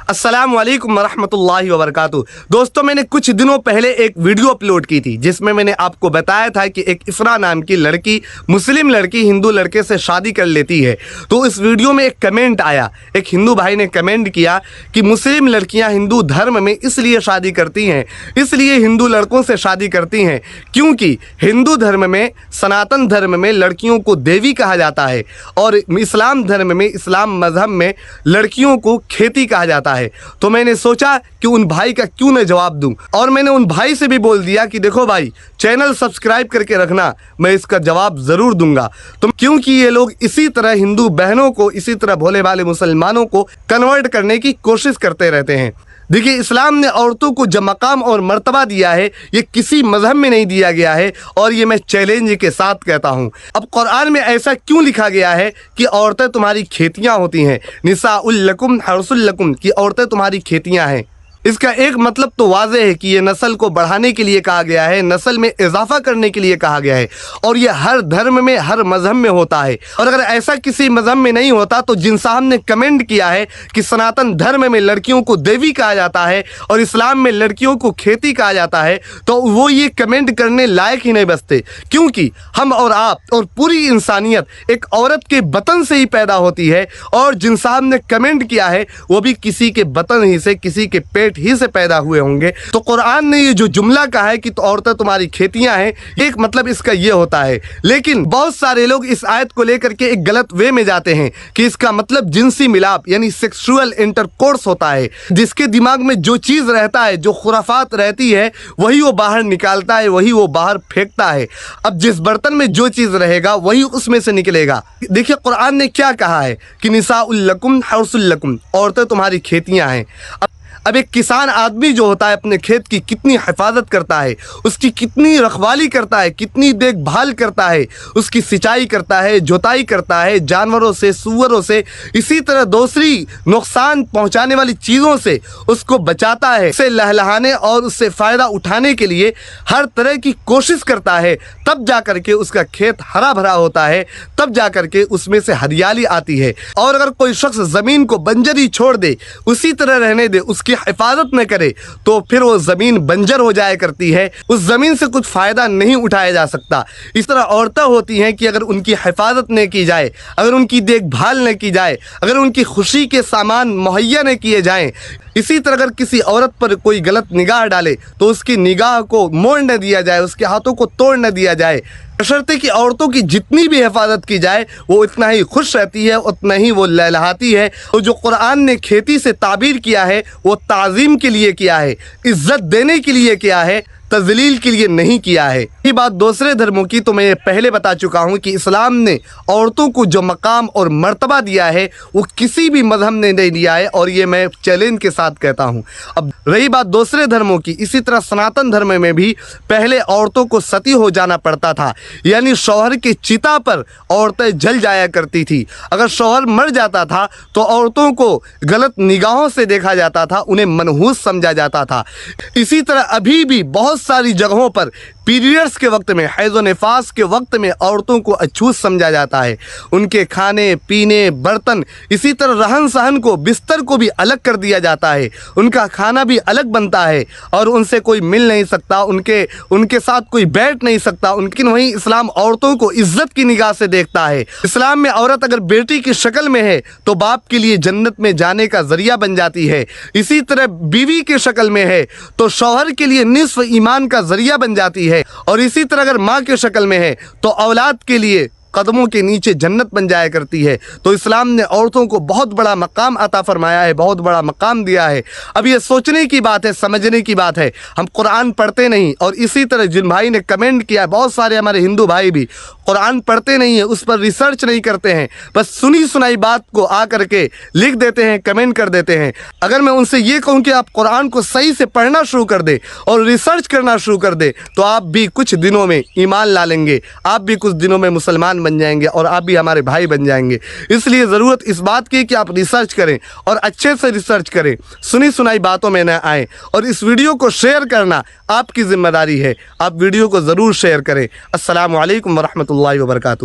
अस्सलाम वालेकुम वरहमतुल्लाहि वबरकातुहू। दोस्तों, मैंने कुछ दिनों पहले एक वीडियो अपलोड की थी जिसमें मैंने आपको बताया था कि एक इफ़रा नाम की लड़की, मुस्लिम लड़की हिंदू लड़के से शादी कर लेती है। तो इस वीडियो में एक कमेंट आया, एक हिंदू भाई ने कमेंट किया कि मुस्लिम लड़कियां हिंदू धर्म में इसलिए शादी करती हैं, इसलिए हिंदू लड़कों से शादी करती हैं क्योंकि हिंदू धर्म में, सनातन धर्म में लड़कियों को देवी कहा जाता है और इस्लाम धर्म में, इस्लाम मज़हब में लड़कियों को खेती कहा जाता है। तो मैंने सोचा कि उन भाई का क्यों न जवाब दूं, और मैंने उन भाई से भी बोल दिया कि देखो भाई, चैनल सब्सक्राइब करके रखना, मैं इसका जवाब ज़रूर दूंगा। तो क्योंकि ये लोग इसी तरह हिंदू बहनों को, इसी तरह भोले भाले मुसलमानों को कन्वर्ट करने की कोशिश करते रहते हैं। देखिए, इस्लाम ने औरतों को जो मकाम और मर्तबा दिया है ये किसी मजहब में नहीं दिया गया है, और ये मैं चैलेंज के साथ कहता हूँ। अब कुरान में ऐसा क्यों लिखा गया है कि औरतें तुम्हारी खेतियाँ होती हैं, निसाउल लकुम हर्सुल लकुम, कि औरतें तुम्हारी खेतियाँ हैं? इसका एक मतलब तो वाज़ेह है कि ये नस्ल को बढ़ाने के लिए कहा गया है, नस्ल में इजाफा करने के लिए कहा गया है, और ये हर धर्म में, हर मज़हब में होता है। और अगर ऐसा किसी मज़हब में नहीं होता तो जिन साहब ने कमेंट किया है कि सनातन धर्म में लड़कियों को देवी कहा जाता है और इस्लाम में लड़कियों को खेती कहा जाता है, तो वो ये कमेंट करने लायक ही नहीं बचते, क्योंकि हम और आप और पूरी इंसानियत एक औरत के बतन से ही पैदा होती है, और जिन साहब ने कमेंट किया है वो भी किसी के बतन ही से, किसी के पेट ही से पैदा हुए होंगे। तो कुरान ने ये जो जुमला कहा है कि तो औरतें तुम्हारी खेतियां हैं, एक मतलब इसका ये होता है। लेकिन बहुत सारे लोग इस आयत को लेकर के एक गलत वे में जाते हैं कि इसका मतलब जिनसी मिलाप यानी सेक्सुअल इंटरकोर्स होता है। जिसके दिमाग में जो चीज़ रहता है, जो खुराफात रहती है, वही वो बाहर निकालता है, वही वो बाहर फेंकता है। अब जिस बर्तन में जो चीज़ रहेगा वही उसमें से निकलेगा। देखिए, कुरान ने क्या कहा है कि निसाउल लकुम हर्सुल लकुम, औरतें तुम्हारी खेतियां हैं। अब एक किसान आदमी जो होता है अपने खेत की कितनी हिफाजत करता है, उसकी कितनी रखवाली करता है, कितनी देखभाल करता है, उसकी सिंचाई करता है, जुताई करता है, जानवरों से, सूअरों से, इसी तरह दूसरी नुकसान पहुंचाने वाली चीज़ों से उसको बचाता है, उसे लहलहाने और उससे फ़ायदा उठाने के लिए हर तरह की कोशिश करता है। तब जा कर के उसका खेत हरा भरा होता है, तब जा कर के उसमें से हरियाली आती है। और अगर कोई शख्स ज़मीन को बंजर ही छोड़ दे, उसी तरह रहने दे, उसकी हिफाजत न करे, तो फिर वो ज़मीन बंजर हो जाया करती है, उस ज़मीन से कुछ फ़ायदा नहीं उठाया जा सकता। इस तरह औरतें होती हैं कि अगर उनकी हिफाजत न की जाए, अगर उनकी देखभाल न की जाए, अगर उनकी खुशी के सामान मुहैया न किए जाएं, इसी तरह अगर किसी औरत पर कोई गलत निगाह डाले तो उसकी निगाह को मोड़ न दिया जाए, उसके हाथों को तोड़ न दिया जाए। बशर्ते कि औरतों की जितनी भी हिफाजत की जाए वो उतना ही खुश रहती है, उतना ही वो लहलहाती है। तो जो कुरान ने खेती से ताबीर किया है वो ताज़ीम के लिए किया है, इज़्ज़त देने के लिए किया है, तज़लील के लिए नहीं किया है। ये बात दूसरे धर्मों की तो मैं पहले बता चुका हूँ कि इस्लाम ने औरतों को जो मकाम और मर्तबा दिया है वो किसी भी मज़हब ने नहीं दिया है, और ये मैं चैलेंज के साथ कहता हूँ। अब रही बात दूसरे धर्मों की, इसी तरह सनातन धर्म में भी पहले औरतों को सती हो जाना पड़ता था, यानी शौहर की चिता पर औरतें जल जाया करती थी। अगर शौहर मर जाता था तो औरतों को गलत निगाहों से देखा जाता था, उन्हें मनहूस समझा जाता था। इसी तरह अभी भी बहुत सारी जगहों पर पीरियड्स के वक्त में, हैज़ व निफास के वक्त में औरतों को अछूत समझा जाता है। उनके खाने पीने, बर्तन, इसी तरह रहन सहन को, बिस्तर को भी अलग कर दिया जाता है, उनका खाना भी अलग बनता है, और उनसे कोई मिल नहीं सकता, उनके साथ कोई बैठ नहीं सकता। लेकिन वहीं इस्लाम औरतों को इज्जत की निगाह से देखता है। इस्लाम में औरत अगर बेटी की शक्ल में है तो बाप के लिए जन्नत में जाने का जरिया बन जाती है। इसी तरह बीवी की शक्ल में है तो शौहर के लिए निस्फ ईमान का जरिया बन जाती है, और इसी तरह अगर माँ के शक्ल में है तो औलाद के लिए कदमों के नीचे जन्नत बन जाया करती है। तो इस्लाम ने औरतों को बहुत बड़ा मकाम अता फरमाया है, बहुत बड़ा मकाम दिया है। अब ये सोचने की बात है, समझने की बात है। हम कुरान पढ़ते नहीं, और इसी तरह जिन भाई ने कमेंट किया, बहुत सारे हमारे हिंदू भाई भी कुरान पढ़ते नहीं है, उस पर रिसर्च नहीं करते हैं, बस सुनी सुनाई बात को आ करके लिख देते हैं, कमेंट कर देते हैं। अगर मैं उनसे ये कहूँ कि आप कुरान को सही से पढ़ना शुरू कर दे और रिसर्च करना शुरू कर दे, तो आप भी कुछ दिनों में ईमान ला लेंगे, आप भी कुछ दिनों में मुसलमान बन जाएंगे, और आप भी हमारे भाई बन जाएंगे। इसलिए ज़रूरत इस बात की कि आप रिसर्च करें, और अच्छे से रिसर्च करें, सुनी सुनाई बातों में न आए। और इस वीडियो को शेयर करना आपकी ज़िम्मेदारी है, आप वीडियो को ज़रूर शेयर करें। अस्सलामु अलैकुम वरहमतुल्लाहि वबरकातुहू।